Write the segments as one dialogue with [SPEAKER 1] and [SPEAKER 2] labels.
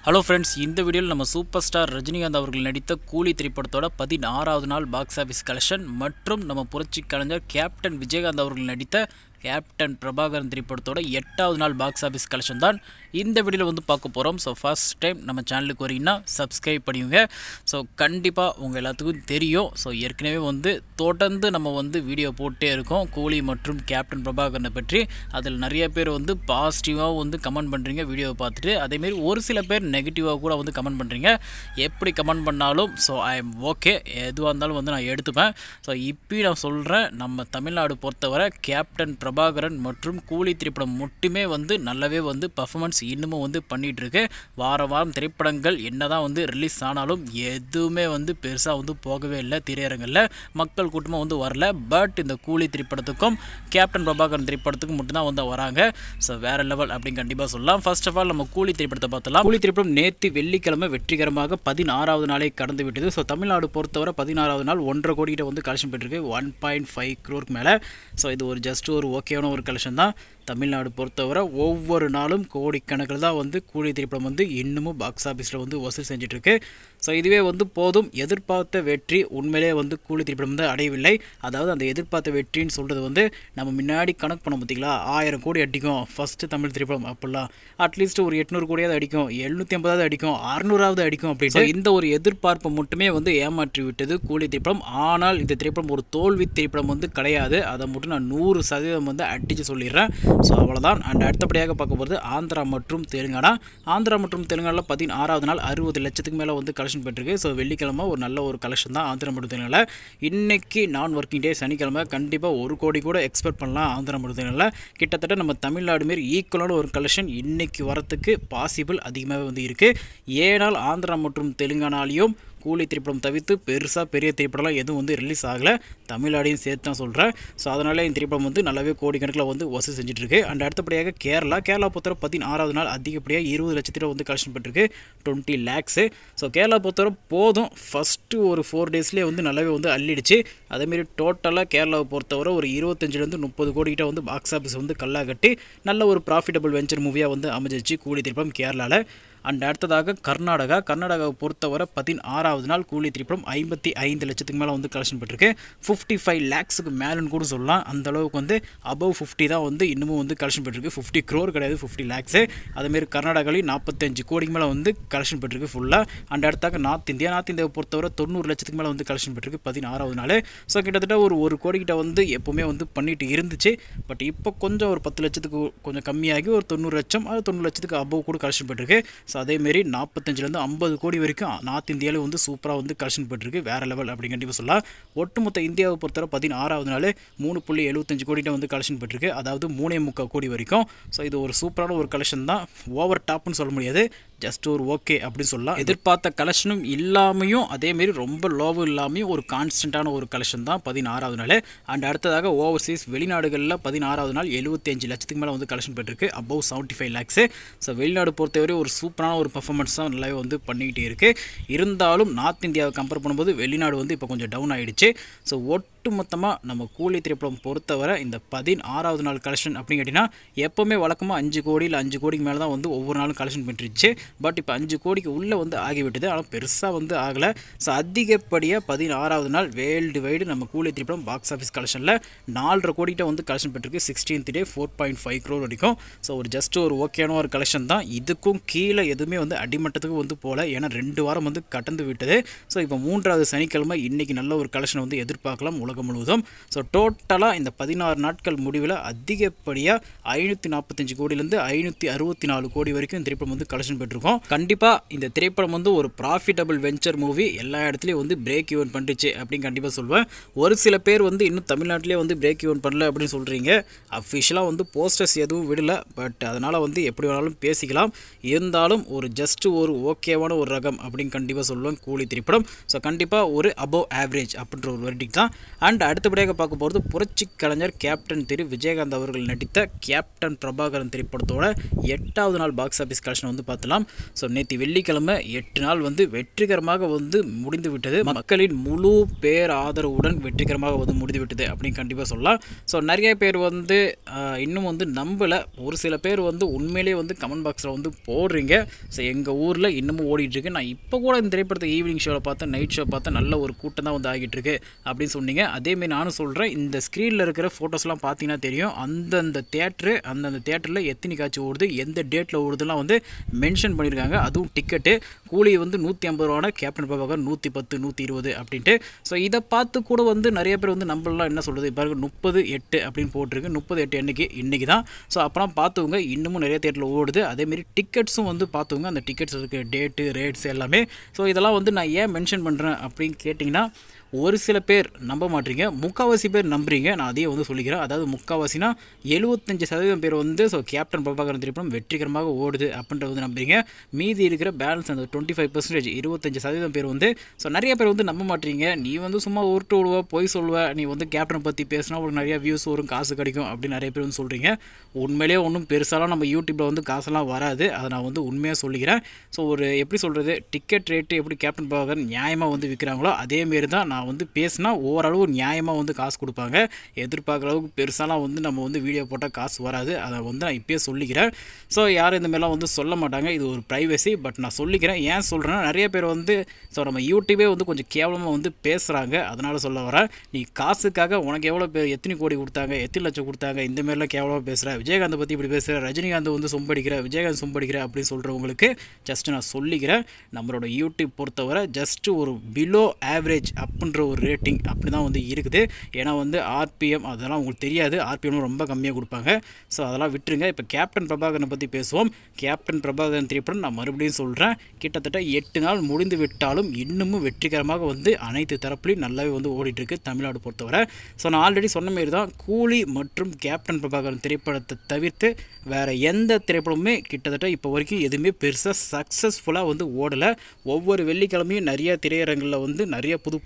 [SPEAKER 1] Hello friends, இந்த வீடியோவில் நம்ம சூப்பர் ஸ்டார் ரஜினிகாந்த் அவர்கள் நடித்த கூலி திரைப்படத்தோட 16வது நாள் பாக்ஸ் ஆஃபீஸ் கலெக்ஷன் மற்றும் நம்ம புரட்சி கலைஞர் கேப்டன் விஜயகாந்த் அவர்கள் நடித்த கேப்டன் பிரபாகரன் திரைப்படத்தோட 8வது நாள் பாக்ஸ் ஆஃபீஸ் கலெக்ஷன் தான் இந்த வீடியோவில் வந்து பார்க்க போகிறோம். ஸோ ஃபர்ஸ்ட் டைம் நம்ம சேனலுக்கு வரீங்கன்னா சப்ஸ்கிரைப் பண்ணிவிங்க. ஸோ கண்டிப்பாக உங்கள் எல்லாத்துக்கும் தெரியும். ஸோ ஏற்கனவே வந்து தொடர்ந்து நம்ம வந்து வீடியோ போட்டே இருக்கோம் கூலி மற்றும் கேப்டன் பிரபாகரனை பற்றி. அதில் நிறைய பேர் வந்து பாசிட்டிவாக வந்து கமெண்ட் பண்ணுறீங்க வீடியோவை பார்த்துட்டு. அதேமாரி ஒரு சில பேர் நெகட்டிவாக கூட வந்து கமெண்ட் பண்ணுறீங்க. எப்படி கமெண்ட் பண்ணாலும் ஸோ ஐ எம் ஓகே, எதுவாக இருந்தாலும் வந்து நான் எடுத்துப்பேன். ஸோ இப்போயும் நான் சொல்கிறேன், நம்ம தமிழ்நாடு பொறுத்தவரை கேப்டன் பிரபாகரன் மற்றும் கூலி திரைப்படம் மட்டுமே வந்து நல்லாவே வந்து பர்ஃபார்மன்ஸ் இன்னமும் வந்து பண்ணிகிட்ருக்கு. வாரம் திரைப்படங்கள் என்னதான் வந்து ரிலீஸ் ஆனாலும் எதுவுமே வந்து பெருசாக வந்து போகவே இல்லை. திரையரங்கில் மக்கள் கூட்டமாக வந்து வரல. பட் இந்த கூலி திரைப்படத்துக்கும் கேப்டன் பிரபாகரன் திரைப்படத்துக்கும் மட்டும்தான் வந்து வராங்க. ஸோ வேறு லெவல் அப்படின்னு கண்டிப்பாக சொல்லலாம். ஃபர்ஸ்ட் ஆஃப் ஆல் நம்ம கூலி திரைப்படத்தை பார்த்தலாம். கூலி திரைப்படம் நேற்று வெள்ளிக்கிழமை வெற்றிகரமாக 16வது நாளை கடந்து விட்டது. ஸோ தமிழ்நாடு பொறுத்தவரை 16வது நாள் 1.5 கோடிகிட்ட வந்து கலெக்ஷன் பெற்றிருக்கு, 1.5 crore மேலே. ஸோ இது ஒரு ஜஸ்ட் ஒரு ஓகேவான ஒரு கலெக்ஷன் தான். தமிழ்நாடு பொறுத்தவரை ஒவ்வொரு நாளும் கோடிக்கணக்கில் தான் வந்து கூலி திரைப்படம் வந்து இன்னமும் பாக்ஸ் ஆஃபீஸில் வந்து வசூல் செஞ்சிட்ருக்கு. ஸோ இதுவே வந்து போதும். எதிர்பார்த்த வெற்றி உண்மையிலே வந்து கூலி திரைப்படம் வந்து அடையவில்லை. அதாவது அந்த எதிர்பார்த்த வெற்றின்னு சொல்கிறது வந்து நம்ம முன்னாடி கணக்கு பண்ண பார்த்திங்களா, 1000 கோடி அடிக்கும் ஃபஸ்ட்டு தமிழ் திரைப்படம் அப்படிலாம், அட்லீஸ்ட் ஒரு 800 கோடியாவது அடிக்கும், 750 அடிக்கும், 600 அடிக்கும் அப்படின்னு இந்த ஒரு எதிர்பார்ப்பை மட்டுமே வந்து ஏமாற்றி விட்டது கூலி திரைப்படம். ஆனால் இந்த திரைப்படம் ஒரு தோல்வி திரைப்படம் வந்து கிடையாது. அதை மட்டும் நான் 100% வந்து அடித்து சொல்லிடுறேன். ஸோ அவ்வளோதான். அண்ட் அடுத்தபடியாக பார்க்க போகிறது ஆந்திரா மற்றும் தெலுங்கானா. ஆந்திரா மற்றும் தெலுங்கானாவில் 16வது நாள் 60 லட்சத்துக்கு மேலே வந்து கலெக்ஷன் பெற்றிருக்கு. ஸோ வெள்ளிக்கிழமை ஒரு நல்ல ஒரு கலெக்ஷன் தான் ஆந்திரா மற்றும் தெலுங்கானாவில். இன்றைக்கி நான் ஒர்க்கிங் டே சனிக்கிழமை கண்டிப்பாக 1 கோடி கூட எக்ஸ்பெக்ட் பண்ணலாம் ஆந்திரா மற்றும் தெலுங்கானாவில். கிட்டத்தட்ட நம்ம தமிழ்நாடு மாரி ஈக்குவலான ஒரு கலெக்ஷன் இன்றைக்கி வரத்துக்கு பாசிபிள் அதிகமாகவே வந்து இருக்குது. ஏனால் ஆந்திரா மற்றும் தெலுங்கானாலையும் கூலி திரைப்படம் தவிர்த்து பெரிய திரைப்படம்லாம் எதுவும் வந்து ரிலீஸ் ஆகலை, தமிழ்நாடையும் சேர்த்து தான் சொல்கிறேன். ஸோ அதனால் இந்த திரைப்படம் வந்து நல்லாவே கோடிக்கணக்கில் வந்து வசூல் செஞ்சுட்ருக்கு. அண்ட் அடுத்தபடியாக கேரளா பொறுத்தவரை 16வது நாள் அதிகப்படியாக 20 லட்சத்தில் வந்து கலெக்ஷன் பண்ணிருக்கு, 20 lakhs. ஸோ கேரளா பொறுத்தவரை போதும், ஃபஸ்ட்டு ஒரு 4 daysலேயே வந்து நல்லாவே வந்து அள்ளிடுச்சு. அதேமாரி டோட்டலாக கேரளாவை பொறுத்தவரை ஒரு 25 to 30 கோடிக்கிட்ட வந்து பாக்ஸ் ஆஃபீஸ் வந்து கல்லா கட்டி நல்ல ஒரு ப்ராஃபிட்டபிள் வெஞ்சர் மூவியாக வந்து அமைஞ்சிச்சு கூலி திரைப்படம் கேரளாவில். அண்ட் அடுத்ததாக கர்நாடகாவை பொறுத்தவரை 16வது நாள் கூலி திரைப்படம் 55 லட்சத்துக்கு மேலே வந்து கலெக்ஷன் பெற்றிருக்கு, 55 lakhsக்கு மேலேன்னு கூட சொல்லலாம். அந்தளவுக்கு வந்து அபவ் 50 தான் வந்து இன்னமும் வந்து கலெக்ஷன் பெற்றிருக்கு, 50 crore கிடையாது, 50 lakhs. அதேமாரி கர்நாடகாலையும் 45 கோடிக்கு மேலே வந்து கலெக்ஷன் பெற்றிருக்கு ஃபுல்லாக. அண்ட் அடுத்தாக நார்த் இந்தியாவை பொறுத்தவரை 90 லட்சத்துக்கு மேலே வந்து கலெக்ஷன் பெற்றிருக்கு 16வது நாள். ஸோ கிட்டத்தட்ட ஒரு 1 கோடிக்கிட்ட வந்து எப்போவுமே வந்து பண்ணிட்டு இருந்துச்சு. பட் இப்போ கொஞ்சம் ஒரு 10 லட்சத்துக்கு கொஞ்சம் கம்மியாகி ஒரு 90 லட்சம், அது 90 லட்சத்துக்கு அபவ் கூட கலெக்ஷன் பெற்றிருக்கு. ஸோ அதேமாரி 45 to 50 கோடி வரைக்கும் நார்த் இந்தியாவில் வந்து சூப்பராக வந்து கலெக்ஷன் பெற்றிருக்கு, வேறு லெவல் அப்படின்னு கண்டிப்பாக சொல்லலாம். ஒட்டுமொத்த இந்தியாவை பொறுத்தவரை 16வது நாள் 3.75 கோடிகிட்ட வந்து கலெக்ஷன் பெற்றிருக்கு, அதாவது 3.25 கோடி வரைக்கும். ஸோ இது ஒரு சூப்பரான ஒரு கலெக்ஷன் தான். ஓவர் டாப்னு சொல்ல முடியாது, ஜஸ்ட் ஒரு ஓகே அப்படின்னு சொல்லலாம். எதிர்பார்த்த கலெக்ஷனும் இல்லாமையும் அதேமாரி ரொம்ப லோவும் இல்லாமையும் ஒரு கான்ஸ்டன்ட்டான ஒரு கலெக்ஷன் தான் 16வது நாள். அண்ட் அடுத்ததாக ஓவர்சீஸ் வெளிநாடுகளில் 16வது நாள் 75 லட்சத்துக்கு மேலே வந்து கலெக்ஷன் பெற்றிருக்கு, அபவ் 75 lakhs. ஸோ வெளிநாடு பொறுத்தவரை ஒரு சூப்பரான ஒரு பர்ஃபார்மன்ஸ் தான் நல்லாவே வந்து பண்ணிக்கிட்டே இருக்குது. இருந்தாலும் நார்த் இந்தியாவை கம்பேர் பண்ணும்போது வெளிநாடு வந்து இப்போ கொஞ்சம் டவுன் ஆகிடுச்சு. ஸோ ஒட்டுமொத்தமாக நம்ம கூலி திரைப்படம் பொறுத்தவரை இந்த 16வது நாள் கலெக்ஷன் அப்படின்னு கேட்டிங்கன்னா எப்போவுமே வழக்கமாக 5 கோடி இல்லை 5 கோடிக்கு மேலே தான் வந்து ஒவ்வொரு நாளும் கலெக்ஷன் பண்ணிருச்சு. பட் இப்போ 5 கோடிக்கு உள்ளே வந்து ஆகிவிட்டது, ஆனால் பெருசாக வந்து ஆகலை. ஸோ அதிகப்படியாக 16வது நாள் வேர்ல்டு வைடு நம்ம கூலி திரைப்படம் பாக்ஸ் ஆஃபீஸ் கலெக்ஷனில் 4.5 கோடிகிட்ட வந்து கலெக்ஷன் பெற்றிருக்கு, 16th day 4.5 crore வரைக்கும். ஸோ ஒரு ஜஸ்ட் ஒரு ஓகேயான ஒரு கலெக்ஷன் தான். இதுக்கும் கீழே எதுவுமே வந்து அடிமட்டத்துக்கு வந்து போகல, ஏன்னா 2 வாரம் வந்து கடந்து விட்டது. ஸோ இப்போ 3வது சனிக்கிழமை இன்றைக்கி நல்ல ஒரு கலெக்ஷன் வந்து எதிர்பார்க்கலாம் உலகம் முழுவதும். ஸோ டோட்டலாக இந்த 16 நாட்கள் முடிவில் அதிகப்படியாக 545 கோடியிலேருந்து 564 கோடி வரைக்கும் திரைப்படம் வந்து கலெக்ஷன் பெற்றிருக்கோம். கண்டிப்பாக இந்த திரைப்படம் வந்து ஒரு ப்ராஃபிட்டபிள் வெஞ்சர் மூவி, எல்லா இடத்துலையும் வந்து பிரேக் ஈவன் பண்ணிடுச்சு அப்படின்னு கண்டிப்பாக சொல்லுவேன். ஒரு சில பேர் வந்து இன்னும் தமிழ்நாட்டிலே வந்து பிரேக் ஈவன் பண்ணல அப்படின்னு சொல்கிறீங்க. அஃபிஷியலாக வந்து போஸ்டர்ஸ் எதுவும் விடலை, பட் அதனால் வந்து எப்படி வேணாலும் பேசிக்கலாம். இருந்தாலும் ஒரு ஜஸ்ட் ஒரு ஓகேவான ஒரு ரகம் அப்படின்னு கண்டிப்பாக சொல்லுவேன் கூலி திரைப்படம். ஸோ கண்டிப்பாக ஒரு அபவ் ஆவரேஜ் அப்படின்ற ஒரு வெர்டிக் தான். அண்ட் அடுத்தபடியாக பார்க்க போகிறது புரட்சி கலைஞர் கேப்டன் திரு விஜயகாந்த் அவர்கள் நடித்த கேப்டன் பிரபாகரன் திரைப்படத்தோட 8வது நாள் பாக்ஸ் ஆஃபீஸ் கலெக்ஷன் வந்து பார்த்தலாம். ஸோ நேற்று வெள்ளிக்கிழமை 8 நாள் வந்து வெற்றிகரமாக வந்து முடிந்து விட்டது. மக்களின் முழு பேர் ஆதரவுடன் வெற்றிகரமாக வந்து முடிந்து விட்டது அப்படின்னு கண்டிப்பாக சொல்லலாம். ஸோ நிறைய பேர் வந்து இன்னும் வந்து நம்பலை. ஒரு சில பேர் வந்து உண்மையிலே வந்து கமெண்ட் பாக்ஸில் வந்து போடுறீங்க. ஸோ எங்கள் ஊரில் இன்னமும் ஓடிட்டுருக்கு. நான் இப்போ கூட இந்த திரைப்படத்தை ஈவினிங் ஷோவில் பார்த்தேன், நைட் ஷோ பார்த்தேன், நல்ல ஒரு கூட்டம் தான் வந்து ஆகிட்டு இருக்கு அப்படின்னு சொன்னீங்க. அதேமாரி நானும் சொல்கிறேன், இந்த ஸ்க்ரீனில் இருக்கிற ஃபோட்டோஸ்லாம் பார்த்தீங்கன்னா தெரியும். அந்தந்த தேட்டரில் எத்தனை காட்சி ஓடுது, எந்த டேட்டில் ஓடுதுலாம் வந்து மென்ஷன் பண்ணியிருக்காங்க. அதுவும் டிக்கெட்டு கூலி வந்து 150 ரூபானா கேப்டன் பிரபாகர் 110 120 அப்படின்ட்டு. ஸோ இதை பார்த்து கூட வந்து நிறைய பேர் வந்து நம்மளாம் என்ன சொல்கிறது, இப்போ 30/8 அப்படின்னு போட்டிருக்கு. 30/8 இன்றைக்கி தான். ஸோ அப்போலாம் பார்த்துவங்க இன்னமும் நிறைய தேட்டரில் ஓடுது. அதேமாரி டிக்கெட்ஸும் வந்து பார்த்துவங்க, அந்த டிக்கெட்ஸ் இருக்க டேட்டு ரேட்ஸ் எல்லாமே. ஸோ இதெல்லாம் வந்து நான் ஏன் மென்ஷன் பண்ணுறேன் அப்படின்னு கேட்டிங்கன்னா, ஒரு சில பேர் நம்ப மாட்டீங்க, முக்கால்வாசி பேர் நம்புறீங்க. நான் அதையே வந்து சொல்லிக்கிறேன். அதாவது முக்கால்வாசினா 75% பேர் வந்து ஸோ கேப்டன் பிரபாகரன் திரைப்படம் வெற்றிகரமாக ஓடுது அப்படின்றது வந்து நம்புறீங்க. மீதி இருக்கிற பேலன்ஸ் அந்த 25% 25% பேர் வந்து ஸோ நிறைய பேர் வந்து நம்ப மாட்டீங்க. நீ வந்து சும்மா உருட்டு விடுவ, பொய் சொல்லுவ, நீ வந்து கேப்டனை பற்றி பேசினா உங்களுக்கு நிறையா வியூஸ் வரும், காசு கிடைக்கும் அப்படின்னு நிறைய பேர் வந்து சொல்கிறீங்க. உண்மையிலேயே ஒன்றும் பெருசாலாம் நம்ம யூடியூப்பில் வந்து காசெல்லாம் வராது. அதை நான் வந்து உண்மையாக சொல்லிக்கிறேன். ஸோ ஒரு எப்படி சொல்கிறது, டிக்கெட் ரேட்டு எப்படி கேப்டன் பிரபாகரன் நியாயமாக வந்து விற்கிறாங்களோ அதேமாரி தான் நான் வந்து பேசினா ஓரளவு நியாயமாக வந்து காசு கொடுப்பாங்க. எதிர்பார்க்குற அளவுக்கு பெருசாலாம் வந்து நம்ம வந்து வீடியோ போட்டால் காசு வராது. அதை வந்து நான் இப்போயே சொல்லிக்கிறேன். ஸோ யாரும் இந்த மாதிரிலாம் வந்து சொல்ல மாட்டாங்க, இது ஒரு ப்ரைவசி. பட் நான் சொல்லிக்கிறேன். ஏன் சொல்கிறேன்னா, நிறைய பேர் வந்து ஸோ நம்ம யூடியூபே வந்து கொஞ்சம் கேவலமாக வந்து பேசுகிறாங்க. அதனால் சொல்ல வரேன், நீ காசுக்காக உனக்கு எவ்வளோ பேர் எத்தனை கோடி கொடுத்தாங்க, எத்தனை லட்சம் கொடுத்தாங்க, இந்தமாரிலாம் கேவலமாக பேசுகிற, விஜயகாந்தை பற்றி இப்படி பேசுகிற, ரஜினிகாந்த் வந்து சொம்படிக்கிற, விஜயகாந்த் சொம்படிக்கிற அப்படின்னு சொல்கிறவங்களுக்கு ஜஸ்ட்டு நான் சொல்லிக்கிறேன், நம்மளோட யூடியூப் பொறுத்தவரை ஜஸ்ட்டு ஒரு பிலோ ஆவரேஜ் அப்படின்ற ஒரு ரேட்டிங் அப்படி தான் வந்து இருக்குது. ஏன்னா வந்து ஆர்பிஎம் அதெல்லாம் உங்களுக்கு தெரியாது, ஆர்பிஎம் ரொம்ப கம்மியாக கொடுப்பாங்க. ஸோ அதெல்லாம் விட்டுருங்க. இப்போ கேப்டன் பிரபாகரனை பற்றி பேசுவோம். கேப்டன் பிரபாகரன் திரைப்படம் நான் மறுபடியும் சொல்கிறேன், கிட்டத்தட்ட 8 நாள் முடிந்து விட்டாலும் இன்னமும் வெற்றிகரமாக வந்து அனைத்து தரப்புலையும் நல்லாவே வந்து ஓடிட்டுருக்கு தமிழ்நாடு பொறுத்தவரை. ஸோ நான் ஆல்ரெடி சொன்ன மாரி தான், கூலி மற்றும் கேப்டன் பிரபாகரன் திரைப்படத்தை தவிர்த்து வேறு எந்த திரைப்படமுமே கிட்டத்தட்ட இப்போ வரைக்கும் எதுவுமே பெருசாக சக்ஸஸ்ஃபுல்லாக வந்து ஓடலை. ஒவ்வொரு வெள்ளிக்கிழமையும் நிறைய திரையரங்களில் வந்து நிறைய புது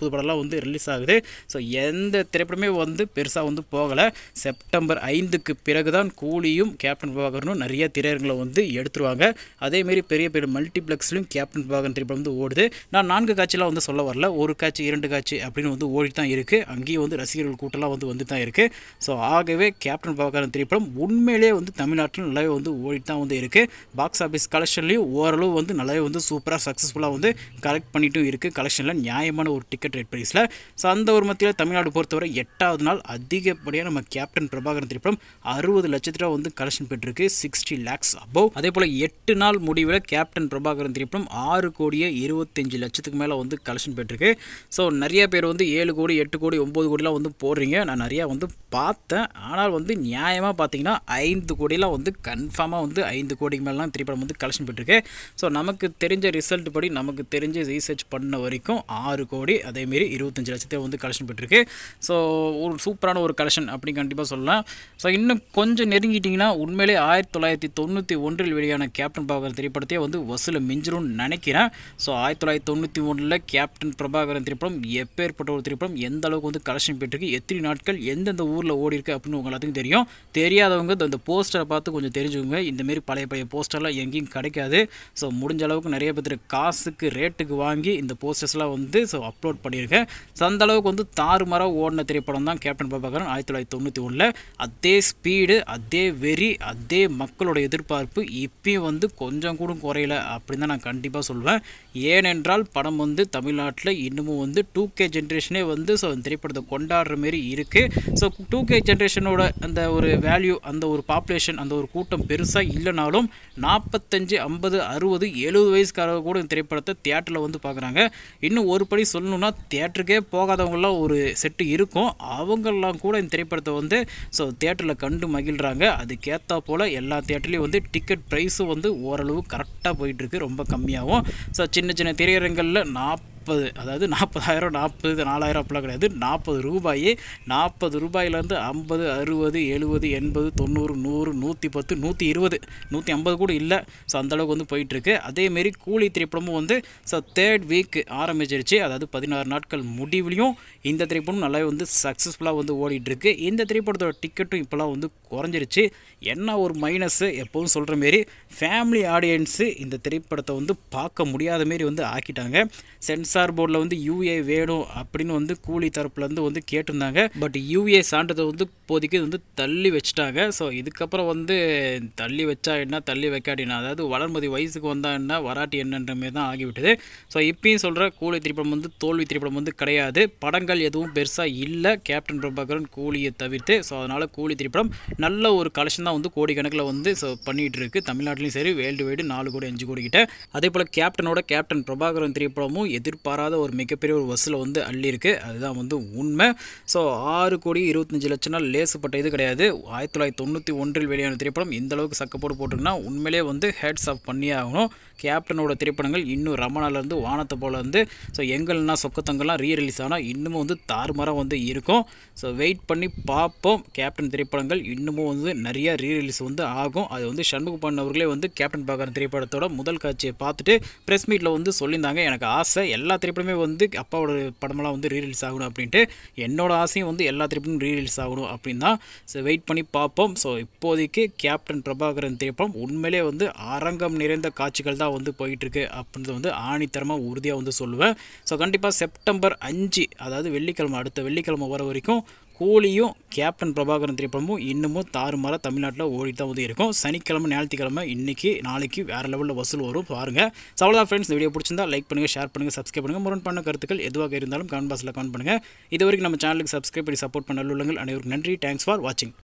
[SPEAKER 1] படம்லாம் வந்து ரிலீஸ் ஆகுது. ஸோ எந்த திரைப்படமே வந்து பெருசாக வந்து போகலை. செப்டம்பர் 5க்கு பிறகு தான் கூலியும் கேப்டன் பிரபாகரனும் நிறைய திரையரங்களை வந்து எடுத்துருவாங்க. அதேமாரி பெரிய பெரிய மல்டிப்ளெக்ஸ்லையும் கேப்டன் பிரபாகரன் திரைப்படம் வந்து ஓடுது. நான் 4 காட்சிலாம் வந்து சொல்ல வரல, ஒரு காட்சி 2 காட்சி அப்படின்னு வந்து ஓடிட்டு தான் இருக்குது. அங்கேயும் வந்து ரசிகர்கள் கூட்டம்லாம் வந்து தான் இருக்குது. ஸோ ஆகவே கேப்டன் பிரபாகரன் திரைப்படம் உண்மையிலே வந்து தமிழ்நாட்டில் நல்லாவே வந்து ஓடிட்டு தான் வந்து இருக்குது. பாக்ஸ் ஆஃபீஸ் கலெக்ஷன்லேயும் ஓரளவு வந்து நல்லாவே வந்து சூப்பராக சக்ஸஸ்ஃபுல்லாக வந்து கலெக்ட் பண்ணிட்டும் இருக்குது. கலெக்ஷனில் நியாயமான ஒரு டிக்கெட் ரேட் ப்ரைஸில். ஸோ அந்த ஒரு மத்தியில் தமிழ்நாடு பொறுத்தவரை 8வது நாள் அதிகப்படியாக நம்ம கேப்டன் பிரபாகரன் திரைப்படம் 60 லட்சத்தில் வந்து கலெக்ஷன் பெற்றிருக்கு, 60 lakhs அபவ். அதே போல் 8 நாள் முடிவில் கேப்டன் பிரபாகரன் திரைப்படம் 6,25,00,000 மேலே வந்து கலெக்ஷன் பெற்றிருக்கு. ஸோ நிறைய பேர் வந்து 7 கோடி 8 கோடி 9 கோடிலாம் வந்து போடுறீங்க. நான் நிறையா வந்து பார்த்தேன். ஆனால் வந்து நியாயமாக பார்த்தீங்கன்னா 5 கோடிலாம் வந்து கன்ஃபார்மாக வந்து 5 கோடிக்கு மேலாம் திரைப்படம் வந்து கலெக்ஷன் பெற்றிருக்கு. ஸோ நமக்கு தெரிஞ்ச ரிசல்ட் படி, நமக்கு தெரிஞ்ச ரீசர்ச் பண்ண வரைக்கும் 6 கோடி அதேமாரி 25 லட்சத்தை வந்து கலெக்ஷன் பெற்றிருக்கு. ஸோ ஒரு சூப்பரான ஒரு கலெக்ஷன் அப்படின்னு கண்டிப்பாக சொல்லலாம். ஸோ இன்னும் கொஞ்சம் நெருங்கிட்டிங்கன்னா உண்மையிலே 1991 வெளியான கேப்டன் பிரபாகரன் திரைப்படத்தையே வந்து வசூலை மிஞ்சிரும்னு நினைக்கிறேன். ஸோ 1991 கேப்டன் பிரபாகரன் திரைப்படம் எப்பேற்பட்ட ஒரு திரைப்படம், எந்த அளவுக்கு வந்து கலெக்ஷன் பெற்றிருக்கு, எத்தனை நாட்கள் எந்தெந்த ஊரில் ஓடி இருக்கு அப்படின்னு உங்க எல்லாத்துக்கும் தெரியும். தெரியாதவங்க இந்த போஸ்டரை பார்த்து கொஞ்சம் தெரிஞ்சுக்கோங்க. இந்தமாரி பழைய போஸ்டர்லாம் எங்கேயும் கிடைக்காது. ஸோ முடிஞ்ச அளவுக்கு நிறைய பேர் காசுக்கு ரேட்டுக்கு வாங்கி இந்த போஸ்டர்ஸ்லாம் வந்து ஸோ அப்லோட் பண்ணியிருக்கேன். ஸோ அந்த அளவுக்கு வந்து தாறுமாறாக ஓடின திரைப்படம் தான் கேப்டன் பிரபாகரன் 1991. அதே ஸ்பீடு, அதே வெறி, அதே மக்களோட எதிர்பார்ப்பு இப்பயும் வந்து கொஞ்சம் கூட குறையல அப்படின்னு தான் நான் கண்டிப்பாக சொல்வேன். ஏனென்றால் படம் வந்து தமிழ்நாட்டில் இன்னமும் வந்து 2K ஜென்ரேஷனே வந்து ஸோ அந்த திரைப்படத்தை கொண்டாடுற மாரி இருக்குது. ஸோ 2K ஜென்ரேஷனோட அந்த ஒரு வேல்யூ, அந்த ஒரு பாப்புலேஷன், அந்த ஒரு கூட்டம் பெருசாக இல்லைனாலும் 45 50 60 70 வயசுக்காரங்க கூட இந்த திரைப்படத்தை தியேட்டரில் வந்து பார்க்குறாங்க. இன்னும் ஒரு படி சொல்லணும்னா, தியேட்டருக்கே போகாதவங்களாம் ஒரு செட்டு இருக்கும், அவங்கெல்லாம் கூட இந்த திரைப்படத்தை வந்து ஸோ தியேட்டரில் கண்டு மகிழ்கிறாங்க. அதுக்கேற்றா போல் எல்லா தியேட்டர்லேயும் வந்து டிக்கெட் ப்ரைஸும் வந்து ஓரளவு கரெக்டாக போயிட்டுருக்கு, ரொம்ப கம்மியாகவும். ஸோ சின்ன சின்ன திரையரங்களில் 40 40, அதாவது 40,000 40 4,000 அப்படிலாம் கிடையாது. 40 ரூபாயே. 40 ரூபாயிலேருந்து 50 60 70 80 90 100 110 120 150 கூட இல்லை. ஸோ அந்தளவுக்கு வந்து போயிட்டுருக்கு. அதேமாரி கூலி திரைப்படமும் வந்து ஸோ 3rd வீக் ஆரம்பிச்சிருச்சு. அதாவது 16 நாட்கள் முடிவுலையும் இந்த திரைப்படம் நல்லாவே வந்து சக்ஸஸ்ஃபுல்லாக வந்து ஓடிட்டுருக்கு. இந்த திரைப்படத்தோட டிக்கெட்டும் இப்போலாம் வந்து குறைஞ்சிருச்சு. என்ன ஒரு மைனஸு, எப்போதும் சொல்கிற மாரி ஃபேமிலி ஆடியன்ஸு இந்த திரைப்படத்தை வந்து பார்க்க முடியாத மாரி வந்து ஆக்கிட்டாங்க. சென்சார் போர்டில் வந்து யூஏ வேணும் அப்படின்னு வந்து கூலி தரப்புலேருந்து வந்து கேட்டிருந்தாங்க. பட் யூஏ சான்றிதழ் வந்து இப்போதைக்கு வந்து தள்ளி வச்சுட்டாங்க. ஸோ இதுக்கப்புறம் வந்து தள்ளி வச்சா என்ன, தள்ளி வைக்காட்டினா, அதாவது வளர்மதி வயசுக்கு வந்தால் என்ன, வராட்டி என்னன்ற மாரி தான் ஆகிவிட்டது. ஸோ இப்பயும் சொல்கிற கூலி திரைப்படம் வந்து தோல்வி திரைப்படம் வந்து கிடையாது. படங்கள் எதுவும் பெருசாக இல்லை கேப்டன் பிரபாகரன் கூலியை தவிர்த்து. ஸோ அதனால் கூலி திரைப்படம் நல்ல ஒரு கலெக்ஷன் தான் வந்து கோடிக்கணக்கில் வந்து ஸோ பண்ணிகிட்டு இருக்குது. தமிழ்நாட்டிலையும் சரி, வேர்ல்டு வைடு 4 கோடி 5 கோடி கிட்ட. அதே போல் கேப்டன் பிரபாகரன் திரைப்படமும் எதிர்பாராத ஒரு மிகப்பெரிய ஒரு வசூலை வந்து அள்ளியிருக்கு. அதுதான் வந்து உண்மை. ஸோ 6 கோடி 25 லட்சம் நாள் லேசுப்பட்ட இது கிடையாது. 1991 வெளியான திரைப்படம் இந்த அளவுக்கு சக்கப்போடு போட்டிருக்குன்னா உண்மையிலே வந்து ஹேட்ஸ் ஆஃப் பண்ணியே ஆகணும். கேப்டனோட திரைப்படங்கள் இன்னும் ரமணாலேருந்து வானத்தை போல் வந்து ஸோ எங்கள்னா சொக்கத்தங்கள்லாம் ரீரிலீஸ் ஆனால் இன்னமும் வந்து தாறுமாறாக வந்து இருக்கும். ஸோ வெயிட் பண்ணி பார்ப்போம். கேப்டன் திரைப்படங்கள் இன்னமும் வந்து நிறைய ரீரிலீஸ் வந்து ஆகும். அது வந்து சண்முகப்பாண்டியன் அவர்களே வந்து கேப்டன் பிரபாகரன் திரைப்படத்தோட முதல் காட்சியை பார்த்துட்டு ப்ரெஸ் மீட்டில் வந்து சொல்லியிருந்தாங்க, எனக்கு ஆசை எல்லா திரைப்படமே வந்து அப்பாவோட படமெல்லாம் வந்து ரீரிலீஸ் ஆகணும் அப்படின்ட்டு. என்னோட ஆசையும் வந்து எல்லா திரைப்படமும் ரீரிலீஸ் ஆகணும் அப்படின்னு தான். ஸோ வெயிட் பண்ணி பார்ப்போம். ஸோ இப்போதைக்கு கேப்டன் பிரபாகரன் திரைப்படம் உண்மையிலே வந்து அரங்கம் நிறைந்த காட்சிகள் தான் வந்து போயிட்டுருக்கு அப்படின்றது வந்து ஆணித்தரமாக உறுதியாக வந்து சொல்லுவேன். ஸோ கண்டிப்பாக செப்டம்பர் 5, அதாவது வெள்ளிக்கிழமை, அடுத்த வெள்ளிக்கிழமை வர வரைக்கும் கூலியும் கேப்டன் பிரபாகரன் திரைப்படமும் இன்னமும் தாறுமாறாக தமிழ்நாட்டில் ஓடிட்டு தான் வந்து இருக்கும். சனிக்கிழமை ஞாயிற்றுக்கிழமை இன்றைக்கி நாளைக்கு வேறு லெவலில் வசூல் வரும் பாருங்கள். ஸோ அவ்வளோதான் ஃப்ரெண்ட்ஸ். இந்த வீடியோ பிடிச்சிருந்தா லைக் பண்ணுங்கள், ஷேர் பண்ணுங்கள், சப்ஸ்கிரைப் பண்ணுங்கள். முரண் பண்ண கருத்துக்கள் எதுவாக இருந்தாலும் கமெண்ட் பாக்ஸில் கமெண்ட் பண்ணுங்கள். இது வரைக்கும் நம்ம சேனலுக்கு சப்ஸ்கிரைப் பண்ணி சப்போர்ட் பண்ண உள்ளங்கள் அனைவருக்கும் நன்றி. தேங்க்ஸ் ஃபார் வாட்சிங்.